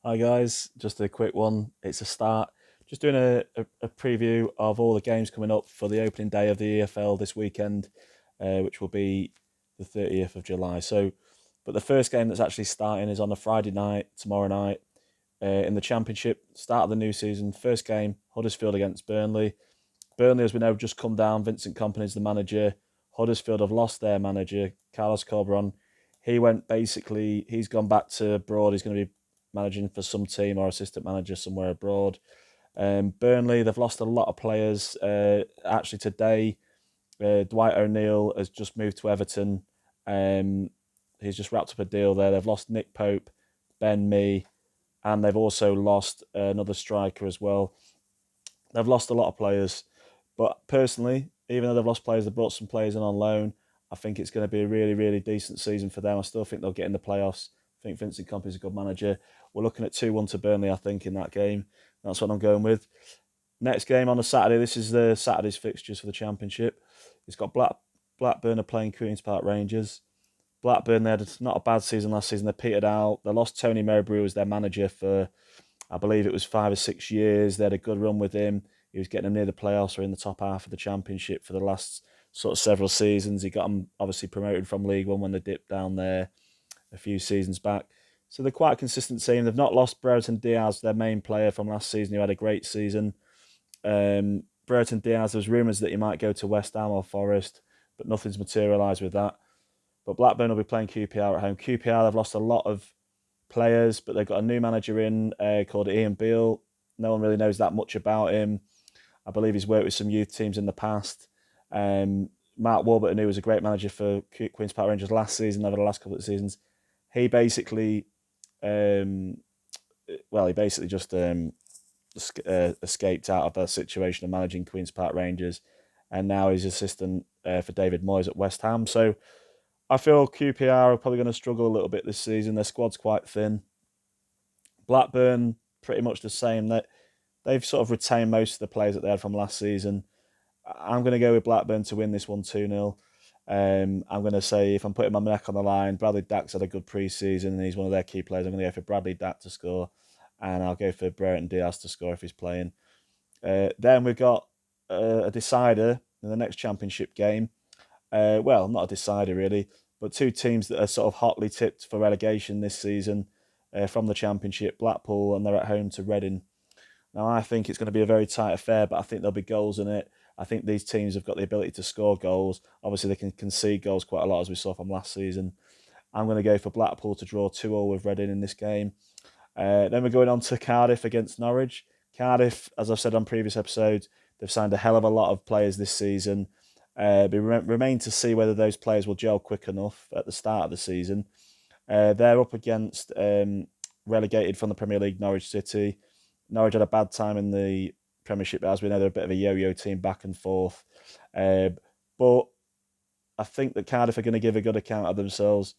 Hi guys, just a quick one. It's a start. Just doing a preview of all the games coming up for the opening day of the EFL this weekend, which will be the 30th of July. But the first game that's actually starting is on a Friday night, tomorrow night, in the Championship, start of the new season. First game, Huddersfield against Burnley. Burnley, as we know, just come down. Vincent Kompany's the manager. Huddersfield have lost their manager, Carlos Corberan. He's gone back to abroad. He's going to be managing for some team or assistant manager somewhere abroad. Burnley, they've lost a lot of players. Actually, today, Dwight O'Neill has just moved to Everton. Um, he's just wrapped up a deal there. They've lost Nick Pope, Ben Mee, and they've also lost another striker as well. They've lost a lot of players, but personally, even though they've lost players, they've brought some players in on loan. I think it's going to be a really, really decent season for them. I still think they'll get in the playoffs. I think Vincent Kompany's a good manager. We're looking at 2-1 to Burnley, I think, in that game. That's what I'm going with. Next game on a Saturday. This is the Saturday's fixtures for the Championship. It's got Blackburn are playing Queen's Park Rangers. Blackburn, they had not a bad season last season. They petered out. They lost Tony Mowbray as their manager for, I believe it was 5 or 6 years. They had a good run with him. He was getting them near the playoffs or in the top half of the Championship for the last sort of several seasons. He got them obviously promoted from League One when they dipped down there a few seasons back. So they're quite a consistent team. They've not lost Brereton Diaz, their main player from last season, who had a great season. Brereton Diaz, there's rumours that he might go to West Ham or Forest, but nothing's materialised with that. But Blackburn will be playing QPR at home. QPR, they've lost a lot of players, but they've got a new manager in called Ian Beale. No one really knows that much about him. I believe he's worked with some youth teams in the past. Mark Warburton, who was a great manager for Queen's Park Rangers last season, over the last couple of seasons, he basically, um, he basically just escaped out of that situation of managing Queen's Park Rangers, and now he's assistant for David Moyes at West Ham. So I feel QPR are probably going to struggle a little bit this season. Their squad's quite thin. Blackburn, pretty much the same. They've sort of retained most of the players that they had from last season. I'm going to go with Blackburn to win this one 2-0. I'm going to say, if I'm putting my neck on the line, Bradley Dack's had a good pre-season and he's one of their key players. I'm going to go for Bradley Dack to score, and I'll go for Brereton Diaz to score if he's playing. Then we've got a decider in the next Championship game. Not a decider really, but two teams that are sort of hotly tipped for relegation this season from the Championship, Blackpool, and they're at home to Reading. Now, I think it's going to be a very tight affair, but I think there'll be goals in it. I think these teams have got the ability to score goals. Obviously, they can concede goals quite a lot, as we saw from last season. I'm going to go for Blackpool to draw 2-2 with Reading in this game. Then we're going on to Cardiff against Norwich. Cardiff, as I've said on previous episodes, they've signed a hell of a lot of players this season. Remain to see whether those players will gel quick enough at the start of the season. They're up against relegated from the Premier League Norwich City. Norwich had a bad time in the Premiership, but as we know, they're a bit of a yo-yo team back and forth. But I think that Cardiff are going to give a good account of themselves.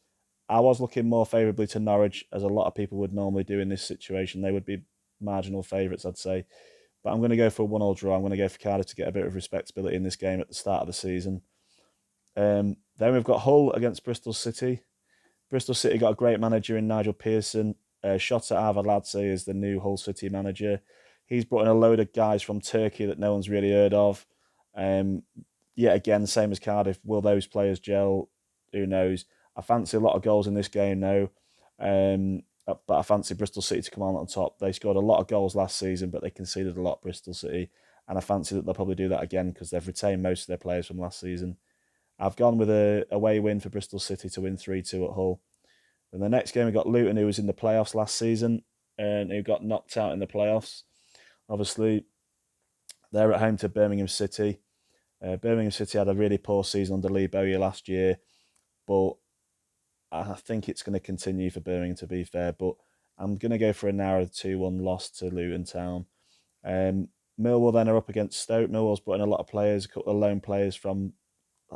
I was looking more favourably to Norwich, as a lot of people would normally do in this situation. They would be marginal favourites, I'd say. But I'm going to go for a 1-1 draw. I'm going to go for Cardiff to get a bit of respectability in this game at the start of the season. Then we've got Hull against Bristol City. Bristol City got a great manager in Nigel Pearson. Shota Arveladze is the new Hull City manager. He's brought in a load of guys from Turkey that no one's really heard of. Um, Yet again, same as Cardiff. Will those players gel? Who knows? I fancy a lot of goals in this game now. But I fancy Bristol City to come on top. They scored a lot of goals last season, but they conceded a lot, Bristol City. And I fancy that they'll probably do that again because they've retained most of their players from last season. I've gone with a away win for Bristol City to win 3-2 at Hull. And the next game, we got Luton, who was in the playoffs last season and who got knocked out in the playoffs. Obviously, they're at home to Birmingham City. Birmingham City had a really poor season under Lee Bowyer last year, but I think it's going to continue for Birmingham, to be fair. But I'm going to go for a narrow 2-1 loss to Luton Town. Um, Millwall then are up against Stoke. Millwall's brought in a lot of players, a couple of loan players from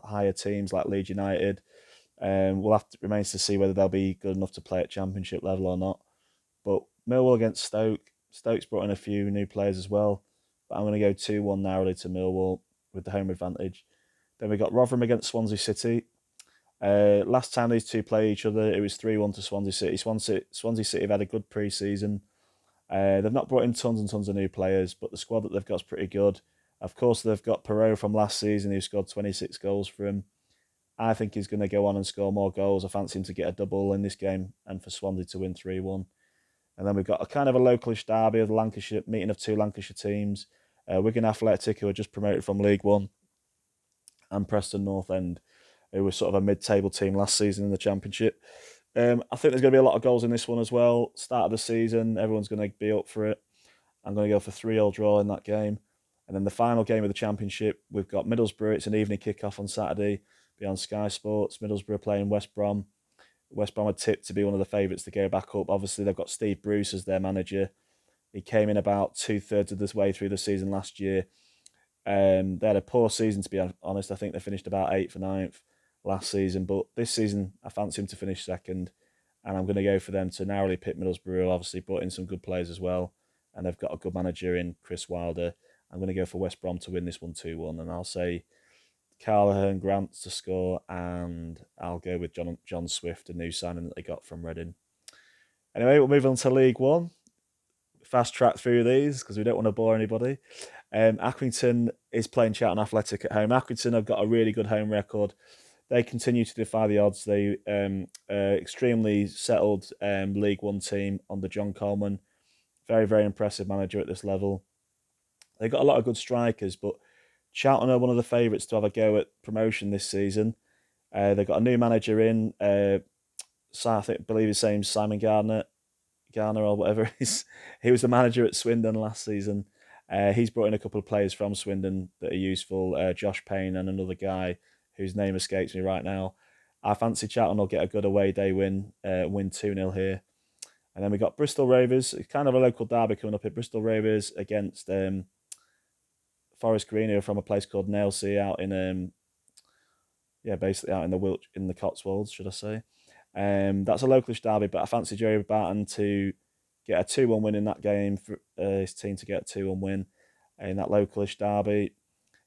higher teams like Leeds United. We'll have to remains to see whether they'll be good enough to play at Championship level or not. But Millwall against Stoke. Stoke's brought in a few new players as well. But I'm going to go 2-1 narrowly to Millwall with the home advantage. Then we got Rotherham against Swansea City. Last time these two played each other, it was 3-1 to Swansea City. Swansea City have had a good pre season. They've not brought in tons and tons of new players, but the squad that they've got is pretty good. Of course, they've got Perot from last season who scored 26 goals for him. I think he's going to go on and score more goals. I fancy him to get a double in this game and for Swansea to win 3-1. And then we've got a kind of a localish derby of the Lancashire, meeting of two Lancashire teams. Wigan Athletic, who were just promoted from League One, and Preston North End, who was sort of a mid-table team last season in the Championship. I think there's going to be a lot of goals in this one as well. Start of the season, everyone's going to be up for it. I'm going to go for 3-3 draw in that game. And then the final game of the Championship, we've got Middlesbrough. It's an evening kick-off on Saturday. Be on Sky Sports. Middlesbrough playing West Brom. West Brom are tipped to be one of the favourites to go back up. Obviously, they've got Steve Bruce as their manager. He came in about 2/3 of this way through the season last year. They had a poor season, to be honest. I think they finished about 8th or 9th last season. But this season, I fancy him to finish second. And I'm going to go for them to narrowly pick Middlesbrough. Obviously, brought in some good players as well. And they've got a good manager in Chris Wilder. I'm going to go for West Brom to win this one 2-1. And I'll say Callaghan, Grant to score. And I'll go with John Swift, a new signing that they got from Reading. Anyway, we'll move on to League One. Fast track through these because we don't want to bore anybody. Accrington is playing Charlton Athletic at home. Accrington have got a really good home record. They continue to defy the odds. They extremely settled League One team under John Coleman. Very, very impressive manager at this level. They've got a lot of good strikers, but Charlton are one of the favourites to have a go at promotion this season. They've got a new manager in. I believe his name's Simon Gardner or whatever it is. He was the manager at Swindon last season. He's brought in a couple of players from Swindon that are useful. Josh Payne and another guy whose name escapes me right now. I fancy Charlton will get a good away day win 2-0 here. And then we got Bristol Rovers. It's kind of a local derby coming up here. Bristol Rovers against Forest Green, who are from a place called Nailsea out in basically out in the Cotswolds, should I say. That's a localish derby, but I fancy Joey Barton to get a 2-1 win in that game, for his team to get a 2-1 win in that localish derby.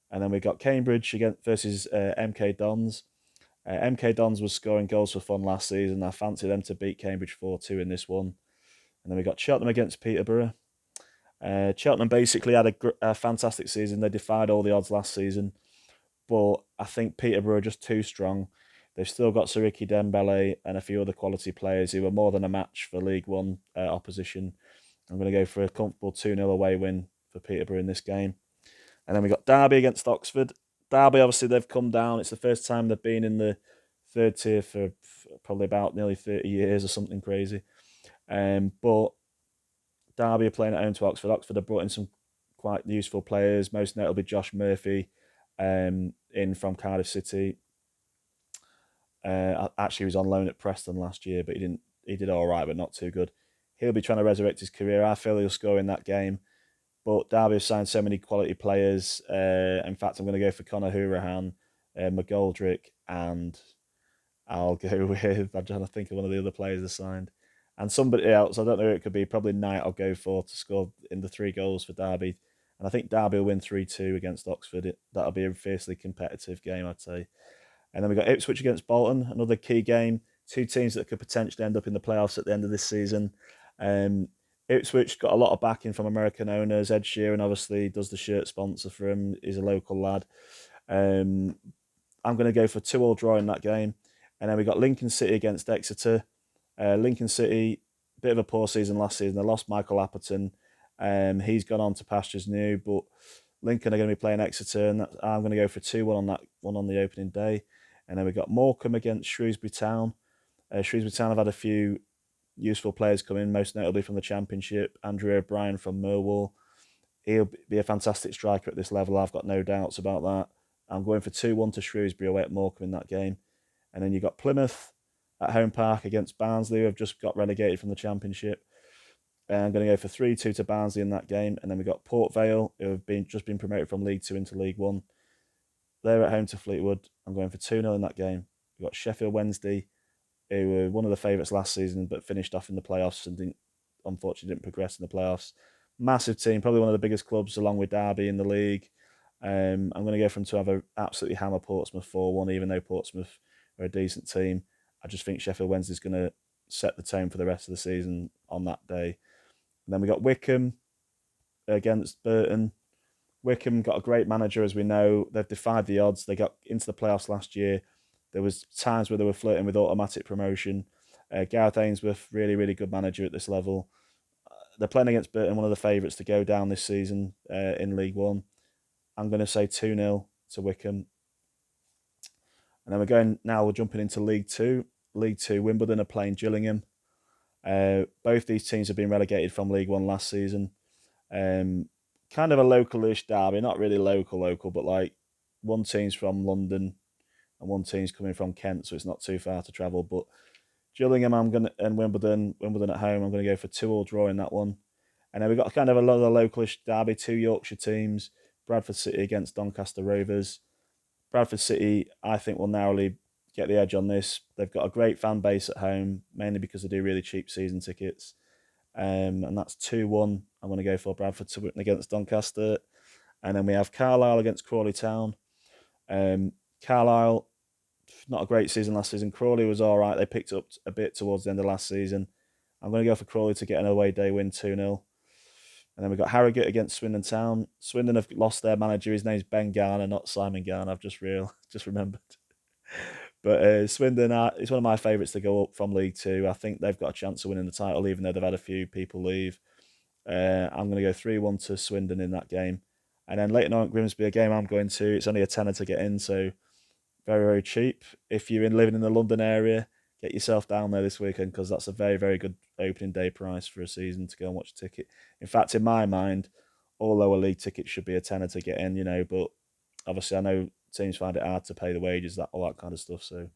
And then we got Cambridge versus MK Dons. MK Dons was scoring goals for fun last season. I fancy them to beat Cambridge 4-2 in this one. And then we got Cheltenham against Peterborough. Cheltenham basically had a fantastic season. They defied all the odds last season. But I think Peterborough are just too strong. They've still got Siriki Dembele and a few other quality players who are more than a match for League One opposition. I'm going to go for a comfortable 2-0 away win for Peterborough in this game. And then we got Derby against Oxford. Derby, obviously, they've come down. It's the first time they've been in the third tier for probably about nearly 30 years or something crazy. But Derby are playing at home to Oxford. Oxford have brought in some quite useful players, most notably Josh Murphy in from Cardiff City. Actually, he was on loan at Preston last year, but he did all right, but not too good. He'll be trying to resurrect his career. I feel he'll score in that game. But Derby have signed so many quality players. In fact, I'm going to go for Conor Hourihane, McGoldrick, and I'll go with, I'm trying to think of one of the other players they signed. And somebody else, I don't know who it could be, probably Knight I'll go for to score in the 3 goals for Derby. And I think Derby will win 3-2 against Oxford. That'll be a fiercely competitive game, I'd say. And then we've got Ipswich against Bolton, another key game. 2 teams that could potentially end up in the playoffs at the end of this season. Ipswich got a lot of backing from American owners. Ed Sheeran obviously does the shirt sponsor for him. He's a local lad. I'm going to go for 2-2 draw in that game. And then we got Lincoln City against Exeter. Lincoln City, bit of a poor season last season. They lost Michael Apperton. He's gone on to pastures new, but Lincoln are going to be playing Exeter, and I'm going to go for 2-1 on that one on the opening day. And then we got Morecambe against Shrewsbury Town. Shrewsbury Town have had a few useful players come in, most notably from the Championship. Andrew O'Brien from Millwall. He'll be a fantastic striker at this level. I've got no doubts about that. I'm going for 2-1 to Shrewsbury away at Morecambe in that game. And then you got Plymouth at home park against Barnsley, who have just got relegated from the Championship. And I'm going to go for 3-2 to Barnsley in that game. And then we got Port Vale, who have just been promoted from League 2 into League 1. They're at home to Fleetwood. I'm going for 2-0 in that game. We've got Sheffield Wednesday, who were one of the favourites last season, but finished off in the playoffs and unfortunately didn't progress in the playoffs. Massive team, probably one of the biggest clubs along with Derby in the league. I'm going to go for them to have an absolutely hammer Portsmouth 4-1, even though Portsmouth are a decent team. I just think Sheffield Wednesday is going to set the tone for the rest of the season on that day. And then we got Wycombe against Burton. Wycombe got a great manager, as we know. They've defied the odds. They got into the playoffs last year. There was times where they were flirting with automatic promotion. Gareth Ainsworth, really, really good manager at this level. They're playing against Burton, one of the favourites to go down this season in League One. I'm going to say 2-0 to Wycombe. And then we're jumping into League Two. League Two, Wimbledon are playing Gillingham. Both these teams have been relegated from League One last season. Kind of a localish derby, not really local, but like one team's from London and one team's coming from Kent, so it's not too far to travel. But Gillingham, and Wimbledon at home, I'm gonna go for 2-2 draw in that one. And then we've got kind of another localish derby, two Yorkshire teams, Bradford City against Doncaster Rovers. Bradford City, I think, will narrowly get the edge on this. They've got a great fan base at home, mainly because they do really cheap season tickets. And that's 2-1. I'm going to go for Bradford to win against Doncaster. And then we have Carlisle against Crawley Town. Carlisle, not a great season last season. Crawley was all right. They picked up a bit towards the end of last season. I'm going to go for Crawley to get an away day win 2-0. And then we've got Harrogate against Swindon Town. Swindon have lost their manager. His name's Ben Garner, not Simon Garner. I've just remembered. But Swindon it's one of my favourites to go up from League Two. I think they've got a chance of winning the title, even though they've had a few people leave. I'm going to go 3-1 to Swindon in that game. And then Leyton Orient Grimsby, a game I'm going to. It's only a tenner to get in, so very, very cheap. If you're living in the London area, get yourself down there this weekend, because that's a very, very good opening day price for a season to go and watch a ticket. In fact, in my mind, all lower league tickets should be a tenner to get in, but obviously I know teams find it hard to pay the wages, all that kind of stuff. So,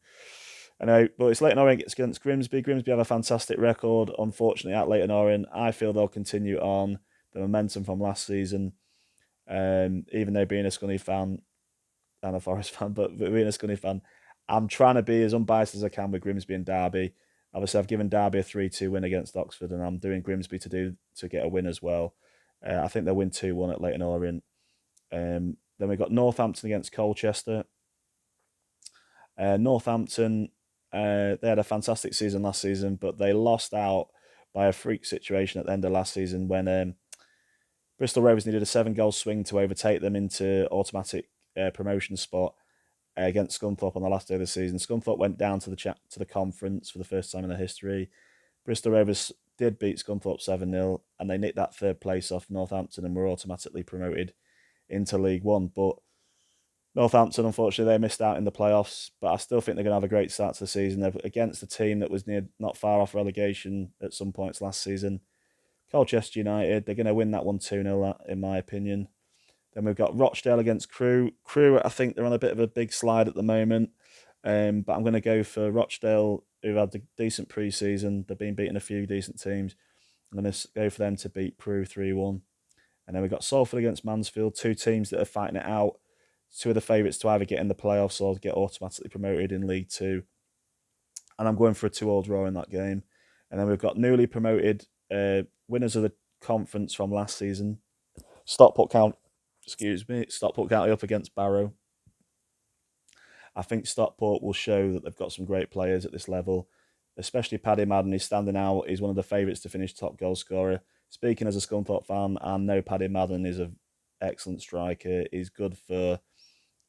anyway, but it's Leyton Orient against Grimsby. Grimsby have a fantastic record, unfortunately, at Leyton Orient. I feel they'll continue on the momentum from last season. Even though being a Scunny fan and a Forest fan, but being a Scunny fan, I'm trying to be as unbiased as I can with Grimsby and Derby. Obviously, I've given Derby a 3-2 win against Oxford, and I'm doing Grimsby to get a win as well. I think they'll win 2-1 at Leyton Orient. Then we've got Northampton against Colchester. Northampton, they had a fantastic season last season, but they lost out by a freak situation at the end of last season when Bristol Rovers needed a 7-goal swing to overtake them into automatic promotion spot against Scunthorpe on the last day of the season. Scunthorpe went down to the conference for the first time in their history. Bristol Rovers did beat Scunthorpe 7-0, and they nicked that third place off Northampton and were automatically promoted into League One. But Northampton, unfortunately, they missed out in the playoffs, but I still think they're going to have a great start to the season. They're against a team that was not far off relegation at some points last season. Colchester United, they're going to win that one 2-0, in my opinion. Then we've got Rochdale against Crewe. Crewe, I think they're on a bit of a big slide at the moment, but I'm going to go for Rochdale, who've had a decent pre-season. They've been beating a few decent teams. I'm going to go for them to beat Crewe 3-1. And then we've got Salford against Mansfield, two teams that are fighting it out. Two of the favourites to either get in the playoffs or get automatically promoted in League Two. And I'm going for a 2-2 draw in that game. And then we've got newly promoted winners of the conference from last season, Stockport County up against Barrow. I think Stockport will show that they've got some great players at this level, especially Paddy Madden. He's standing out. He's one of the favourites to finish top goal scorer. Speaking as a Scunthorpe fan, I know Paddy Madden is an excellent striker. He's good for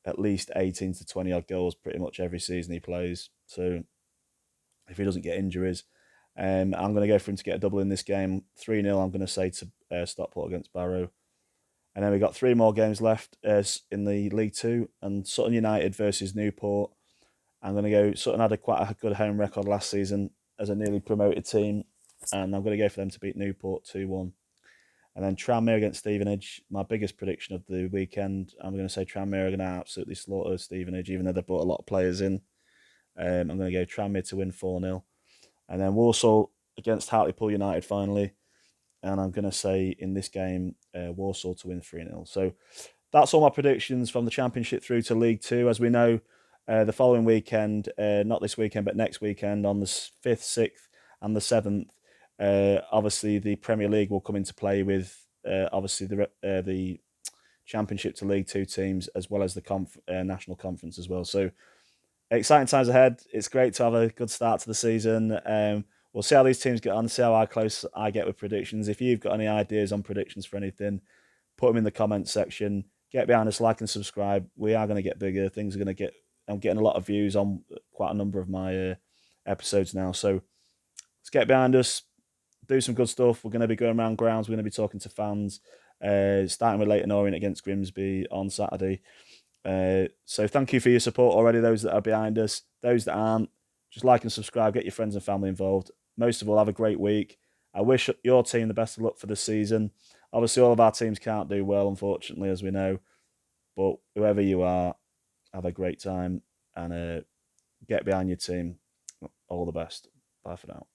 at least 18 to 20 odd goals pretty much every season he plays. So if he doesn't get injuries, I'm going to go for him to get a double in this game. 3-0, I'm going to say to Stockport against Barrow. And then we've got 3 more games left in the League Two, and Sutton United versus Newport. I'm going to go, Sutton had quite a good home record last season as a newly promoted team, and I'm going to go for them to beat Newport 2-1. And then Tranmere against Stevenage, my biggest prediction of the weekend. I'm going to say Tranmere are going to absolutely slaughter Stevenage, even though they brought a lot of players in. I'm going to go Tranmere to win 4-0. And then Walsall against Hartlepool United finally. And I'm going to say in this game, Walsall to win 3-0. So that's all my predictions from the Championship through to League Two. As we know, the following weekend, not this weekend, but next weekend on the 5th, 6th and the 7th, obviously the Premier League will come into play with obviously the Championship to League Two teams, as well as the National Conference as well. So exciting times ahead. It's great to have a good start to the season. we'll see how these teams get on, see how close I get with predictions. If you've got any ideas on predictions for anything, put them in the comments section. Get behind us, like and subscribe. We are going to get bigger. Things are going to get. I'm getting a lot of views on quite a number of my episodes now. So let's get behind us, do some good stuff. We're going to be going around grounds. We're going to be talking to fans, starting with Leyton Orient against Grimsby on Saturday. So thank you for your support already, those that are behind us. Those that aren't, just like and subscribe, get your friends and family involved. Most of all, have a great week. I wish your team the best of luck for the season. Obviously, all of our teams can't do well, unfortunately, as we know. But whoever you are, have a great time and get behind your team. All the best. Bye for now.